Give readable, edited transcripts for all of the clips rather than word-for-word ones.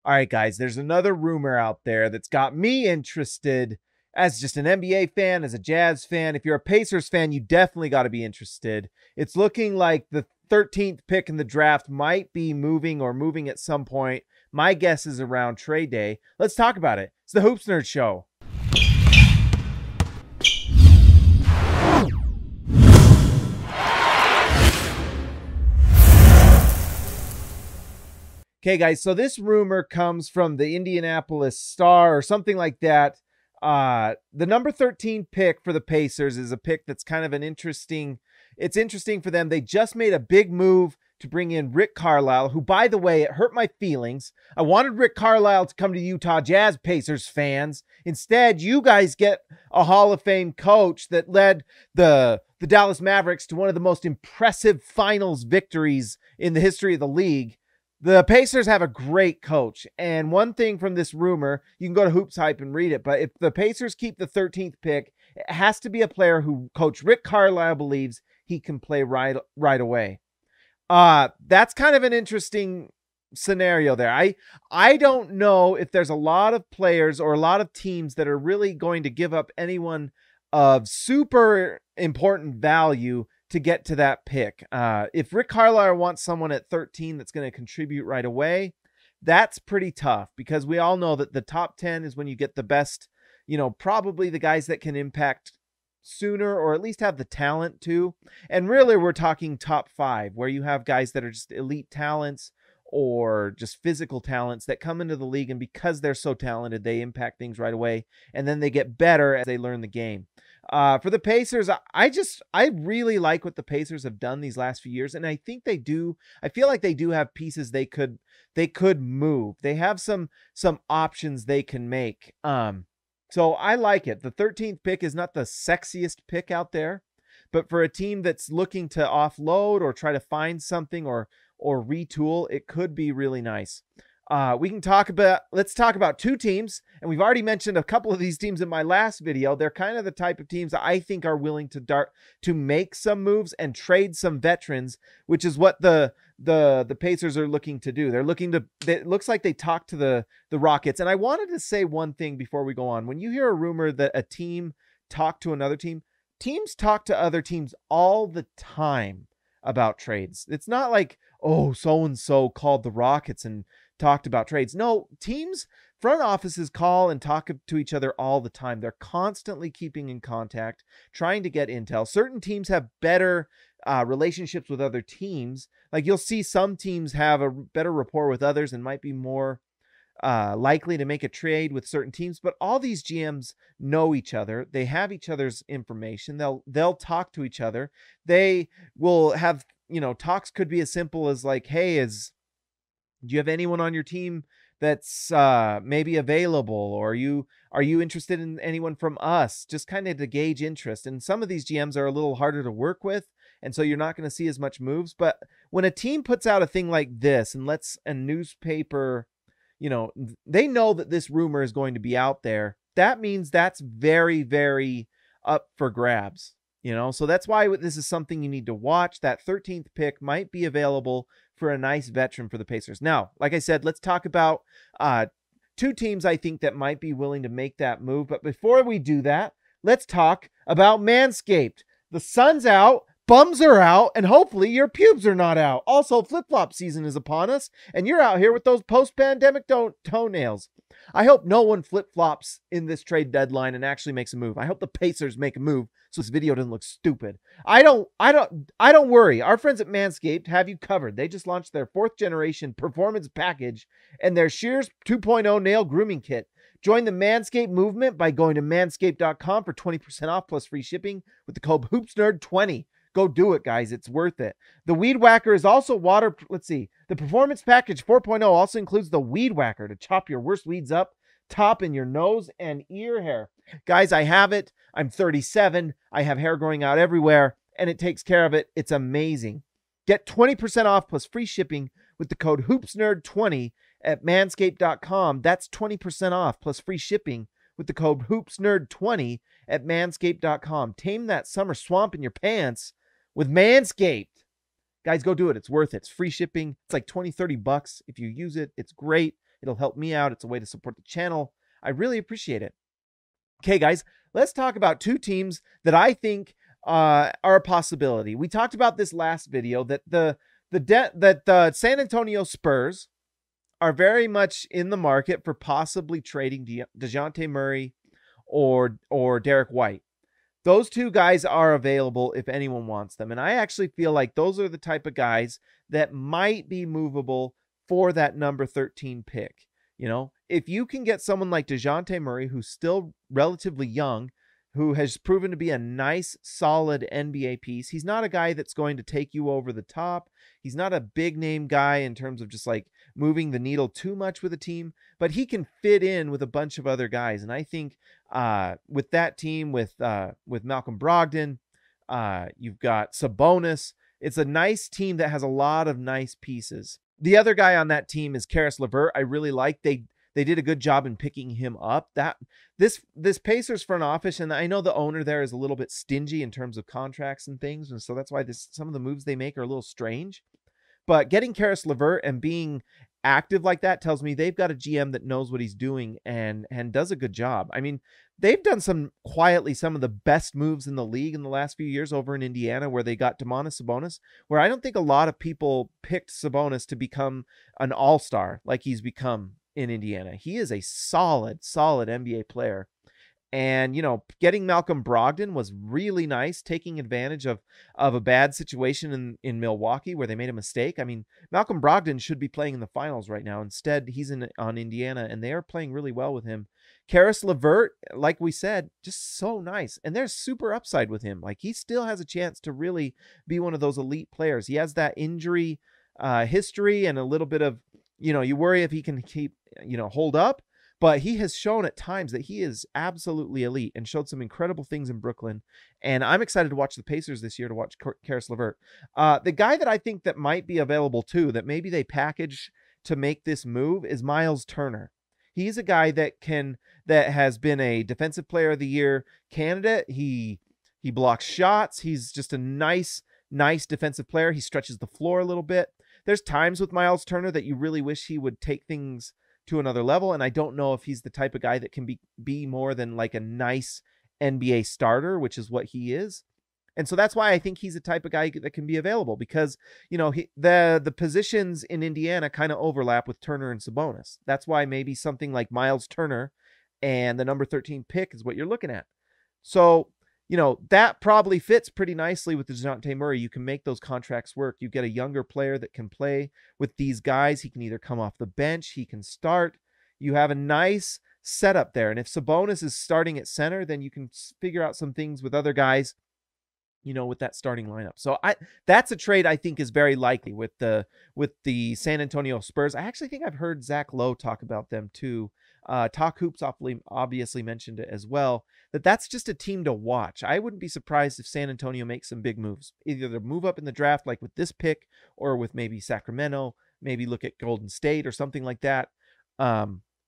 All right, guys, there's another rumor out there that's got me interested as just an NBA fan, as a Jazz fan. If you're a Pacers fan, you definitely got to be interested. It's looking like the 13th pick in the draft might be moving or moving at some point. My guess is around trade day. Let's talk about it. It's the Hoops Nerd Show. Okay, guys, so this rumor comes from the Indianapolis Star or something like that. The number 13 pick for the Pacers is a pick that's kind of it's interesting for them. They just made a big move to bring in Rick Carlisle, who, by the way, it hurt my feelings. I wanted Rick Carlisle to come to Utah Jazz, Pacers fans. Instead, you guys get a Hall of Fame coach that led the Dallas Mavericks to one of the most impressive finals victories in the history of the league. The Pacers have a great coach, and one thing from this rumor, you can go to Hoops Hype and read it, but if the Pacers keep the 13th pick, it has to be a player who Coach Rick Carlisle believes he can play right away. That's kind of an interesting scenario there. I don't know if there's a lot of players or a lot of teams that are really going to give up anyone of super important value to get to that pick. If Rick Carlisle wants someone at 13 that's going to contribute right away, that's pretty tough, because we all know that the top 10 is when you get the best, probably the guys that can impact sooner, or at least have the talent to. And really, we're talking top 5, where you have guys that are just elite talents or just physical talents that come into the league, and because they're so talented, they impact things right away, and then they get better as they learn the game. For the Pacers, I really like what the Pacers have done these last few years, and I think they do. I feel like they do have pieces they could move. They have some options they can make. So I like it. The 13th pick is not the sexiest pick out there, but for a team that's looking to offload or try to find something or retool, it could be really nice. Let's talk about two teams, and we've already mentioned a couple of these teams in my last video. They're kind of the type of teams that I think are willing to make some moves and trade some veterans, which is what the Pacers are looking to do. It looks like they talked to the Rockets. And I wanted to say one thing before we go on. When you hear a rumor that a team talked to another team, teams talk to other teams all the time about trades. It's not like, oh, so-and-so called the Rockets and talked about trades. No, teams, front offices call and talk to each other all the time. They're constantly keeping in contact, trying to get intel. Certain teams have better relationships with other teams. Like, you'll see some teams have a better rapport with others and might be more likely to make a trade with certain teams, but all these GMs know each other. They have each other's information. They'll talk to each other. They will have, talks could be as simple as like, hey, do you have anyone on your team that's maybe available, or are you interested in anyone from us? Just kind of to gauge interest. And some of these GMs are a little harder to work with, and so you're not going to see as much moves. But when a team puts out a thing like this and lets a newspaper, they know that this rumor is going to be out there, that means that's very, very up for grabs. So that's why this is something you need to watch. That 13th pick might be available for a nice veteran for the Pacers. Now, like I said, let's talk about two teams I think that might be willing to make that move. But before we do that, let's talk about Manscaped. The sun's out, bums are out, and hopefully your pubes are not out. Also, flip-flop season is upon us, and you're out here with those post-pandemic toenails. I hope no one flip-flops in this trade deadline and actually makes a move. I hope the Pacers make a move so this video doesn't look stupid. I don't worry. Our friends at Manscaped have you covered. They just launched their 4th generation performance package and their Shears 2.0 nail grooming kit. Join the Manscaped movement by going to manscaped.com for 20% off plus free shipping with the code HoopsNerd20. Go do it, guys. It's worth it. The Weed Whacker is also the Performance Package 4.0 also includes the Weed Whacker to chop your worst weeds up top in your nose and ear hair. Guys, I have it. I'm 37. I have hair growing out everywhere, and it takes care of it. It's amazing. Get 20% off plus free shipping with the code HoopsNerd20 at manscaped.com. That's 20% off plus free shipping with the code HoopsNerd20 at manscaped.com. Tame that summer swamp in your pants with Manscaped. Guys, go do it. It's worth it. It's free shipping. It's like $20-30 if you use it. It's great. It'll help me out. It's a way to support the channel. I really appreciate it. Okay, guys, let's talk about two teams that I think are a possibility. We talked about this last video that the San Antonio Spurs are very much in the market for possibly trading DeJounte Murray or Derek White. Those two guys are available if anyone wants them. And I actually feel like those are the type of guys that might be movable for that number 13 pick. You know, if you can get someone like DeJounte Murray, who's still relatively young, who has proven to be a nice, solid NBA piece. He's not a guy that's going to take you over the top. He's not a big name guy in terms of just like moving the needle too much with a team, but he can fit in with a bunch of other guys. And I think with that team, with Malcolm Brogdon, you've got Sabonis. It's a nice team that has a lot of nice pieces. The other guy on that team is Karis LeVert. I really like. They did a good job in picking him up. This Pacers front office, and I know the owner there is a little bit stingy in terms of contracts and things, and so that's why some of the moves they make are a little strange. But getting Karis LeVert and being active like that tells me they've got a GM that knows what he's doing and does a good job. I mean, they've done some of the best moves in the league in the last few years over in Indiana, where they got Domantas Sabonis, where I don't think a lot of people picked Sabonis to become an all-star like he's become in Indiana. He is a solid NBA player. And, you know, getting Malcolm Brogdon was really nice, taking advantage of a bad situation in Milwaukee where they made a mistake. I mean, Malcolm Brogdon should be playing in the finals right now. Instead, he's on Indiana, and they are playing really well with him. Karis LeVert, like we said, just so nice. And there's super upside with him. Like, he still has a chance to really be one of those elite players. He has that injury history and a little bit of, you know, you worry if he can keep, you know, hold up. But he has shown at times that he is absolutely elite and showed some incredible things in Brooklyn. And I'm excited to watch the Pacers this year, to watch Karis LeVert. The guy that I think that might be available too, that maybe they package to make this move, is Miles Turner. He's a guy that has been a Defensive Player of the Year candidate. He blocks shots. He's just a nice defensive player. He stretches the floor a little bit. There's times with Miles Turner that you really wish he would take things to another level, and I don't know if he's the type of guy that can be more than like a nice NBA starter, which is what he is. And so that's why I think he's the type of guy that can be available, because, you know, the positions in Indiana kind of overlap with Turner and Sabonis. That's why maybe something like Miles Turner and the number 13 pick is what you're looking at. So, you know, that probably fits pretty nicely with the DeJounte Murray. You can make those contracts work. You get a younger player that can play with these guys. He can either come off the bench, he can start. You have a nice setup there. And if Sabonis is starting at center, then you can figure out some things with other guys, you know, with that starting lineup. So that's a trade I think is very likely with the San Antonio Spurs. I actually think I've heard Zach Lowe talk about them too. Talk Hoops obviously mentioned it as well, that's just a team to watch. I wouldn't be surprised if San Antonio makes some big moves, either to move up in the draft like with this pick, or with maybe Sacramento, maybe look at Golden State or something like that,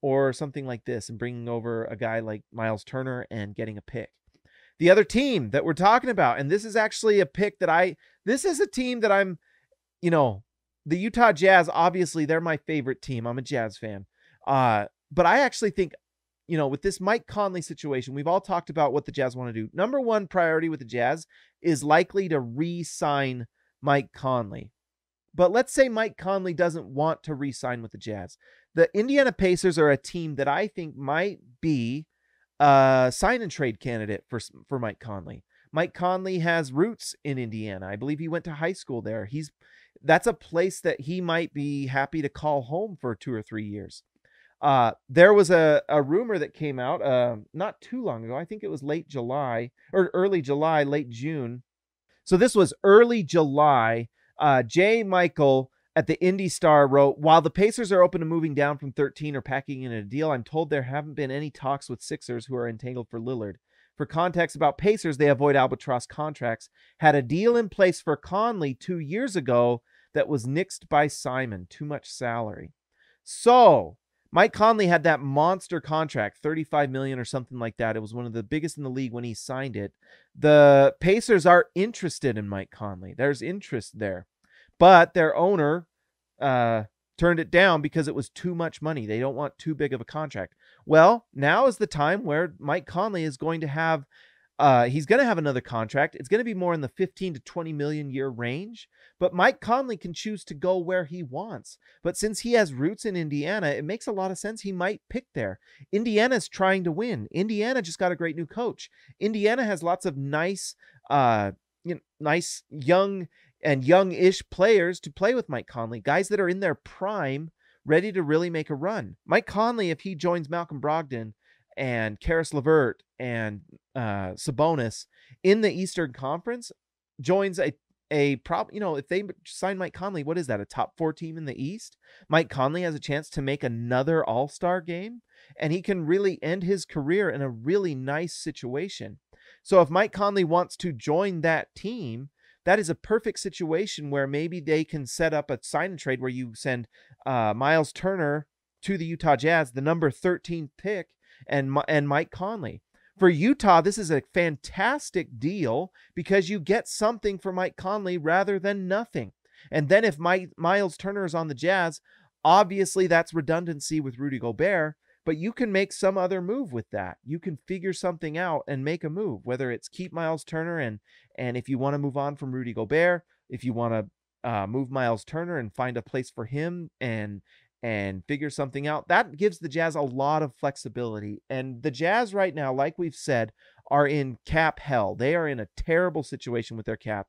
or something like this, and bringing over a guy like Miles Turner and getting a pick. The other team that we're talking about, and this is actually a pick that this is a team that I'm, you know, the Utah Jazz, obviously they're my favorite team. I'm a Jazz fan. But I actually think, you know, with this Mike Conley situation, we've all talked about what the Jazz want to do. Number one priority with the Jazz is likely to re-sign Mike Conley. But let's say Mike Conley doesn't want to re-sign with the Jazz. The Indiana Pacers are a team that I think might be a sign and trade candidate for Mike Conley. Mike Conley has roots in Indiana. I believe he went to high school there. That's a place that he might be happy to call home for 2 or 3 years. There was a rumor that came out not too long ago. I think it was late July or early July, late June. So this was early July. Jay Michael at the Indy Star wrote, "While the Pacers are open to moving down from 13 or packing in a deal, I'm told there haven't been any talks with Sixers who are entangled for Lillard. For context about Pacers, they avoid albatross contracts. Had a deal in place for Conley 2 years ago that was nixed by Simon. Too much salary." So Mike Conley had that monster contract, $35 million or something like that. It was one of the biggest in the league when he signed it. The Pacers are interested in Mike Conley. There's interest there. But their owner, turned it down because it was too much money. They don't want too big of a contract. Well, now is the time where Mike Conley is going to have he's going to have another contract. It's going to be more in the 15 to 20 million year range, but Mike Conley can choose to go where he wants. But since he has roots in Indiana, it makes a lot of sense he might pick there. Indiana's trying to win. Indiana just got a great new coach. Indiana has lots of nice nice young and young-ish players to play with Mike Conley, guys that are in their prime, ready to really make a run. Mike Conley, if he joins Malcolm Brogdon and Karis LeVert and Sabonis in the Eastern Conference, joins if they sign Mike Conley, what is that, a top 4 team in the East? Mike Conley has a chance to make another All-Star game, and he can really end his career in a really nice situation. So if Mike Conley wants to join that team, that is a perfect situation where maybe they can set up a sign and trade where you send Miles Turner to the Utah Jazz, the number 13 pick, and Mike Conley. For Utah, this is a fantastic deal because you get something for Mike Conley rather than nothing. And then if Miles Turner is on the Jazz, obviously that's redundancy with Rudy Gobert, but you can make some other move with that. You can figure something out and make a move, whether it's keep Miles Turner and if you want to move on from Rudy Gobert, if you want to move Miles Turner and find a place for him and figure something out, that gives the Jazz a lot of flexibility. And the Jazz right now, like we've said, are in cap hell. They are in a terrible situation with their cap.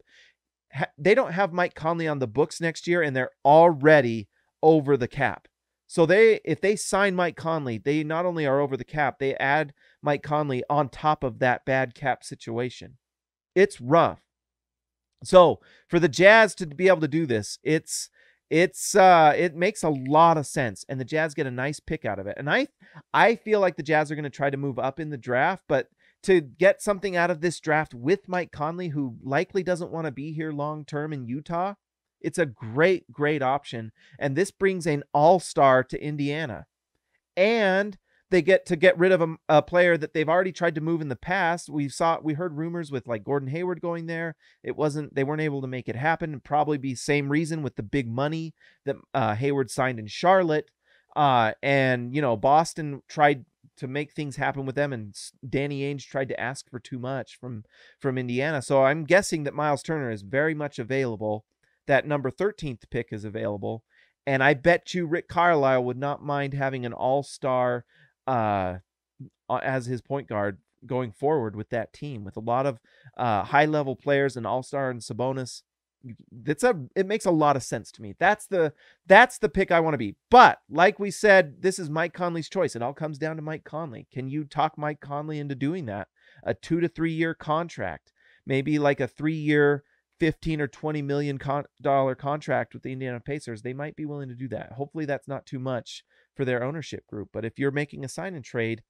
They don't have Mike Conley on the books next year, and they're already over the cap. So if they sign Mike Conley, they not only are over the cap, they add Mike Conley on top of that bad cap situation. It's rough. So for the Jazz to be able to do this, it makes a lot of sense, and the Jazz get a nice pick out of it. And I feel like the Jazz are going to try to move up in the draft, but to get something out of this draft with Mike Conley, who likely doesn't want to be here long term in Utah, it's a great think and this brings an all-star to Indiana. And they get to get rid of a player that they've already tried to move in the past. We heard rumors with like Gordon Hayward going there. They weren't able to make it happen. It'd probably be same reason with the big money that Hayward signed in Charlotte. And Boston tried to make things happen with them, and Danny Ainge tried to ask for too much from Indiana. So I'm guessing that Miles Turner is very much available. That number 13th pick is available. And I bet you Rick Carlisle would not mind having an all-star as his point guard going forward with that team, with a lot of high-level players, and all-star and Sabonis. It makes a lot of sense to me. That's the pick I want to be. But like we said, this is Mike Conley's choice. It all comes down to Mike Conley. Can you talk Mike Conley into doing that? A 2 to 3 year contract, maybe like a 3-year, $15 or $20 million contract with the Indiana Pacers. They might be willing to do that. Hopefully that's not too much for their ownership group. But if you're making a sign and trade,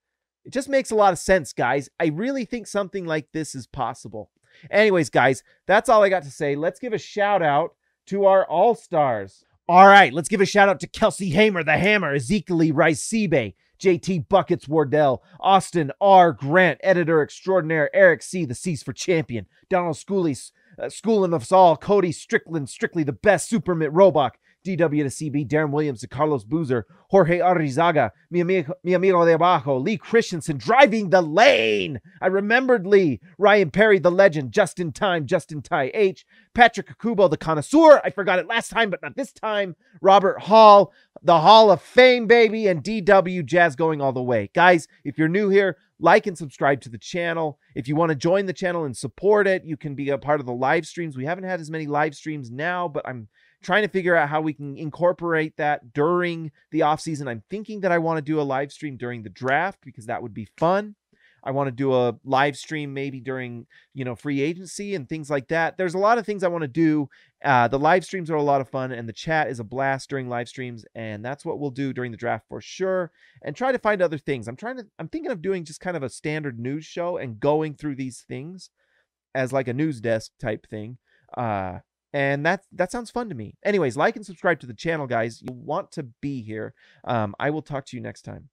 it just makes a lot of sense, guys. I really think something like this is possible. Anyways, guys, that's all I got to say. Let's give a shout out to our all-stars. All right, let's give a shout out to Kelsey Hamer, the Hammer, Ezekiel Rice-Sibe, JT Buckets Wardell, Austin R. Grant, editor extraordinaire, Eric C., the C's for champion, Donald Schooley, schooling us all, Cody Strickland, strictly the best, Supermit Robach, DW to CB, Darren Williams to Carlos Boozer, Jorge Arrizaga, mi amigo de abajo, Lee Christensen, driving the lane. I remembered Lee. Ryan Perry, the legend, Justin Ty H, Patrick Akubo, the connoisseur. I forgot it last time, but not this time. Robert Hall, the Hall of Fame, baby, and DW Jazz going all the way. Guys, if you're new here, like and subscribe to the channel. If you want to join the channel and support it, you can be a part of the live streams. We haven't had as many live streams now, but I'm trying to figure out how we can incorporate that during the off season. I'm thinking that I want to do a live stream during the draft because that would be fun. I want to do a live stream maybe during, free agency and things like that. There's a lot of things I want to do. The live streams are a lot of fun, and the chat is a blast during live streams, and that's what we'll do during the draft for sure. And try to find other things. I'm thinking of doing just kind of a standard news show and going through these things as like a news desk type thing. And that sounds fun to me. Anyways, like and subscribe to the channel, guys. You want to be here. I will talk to you next time.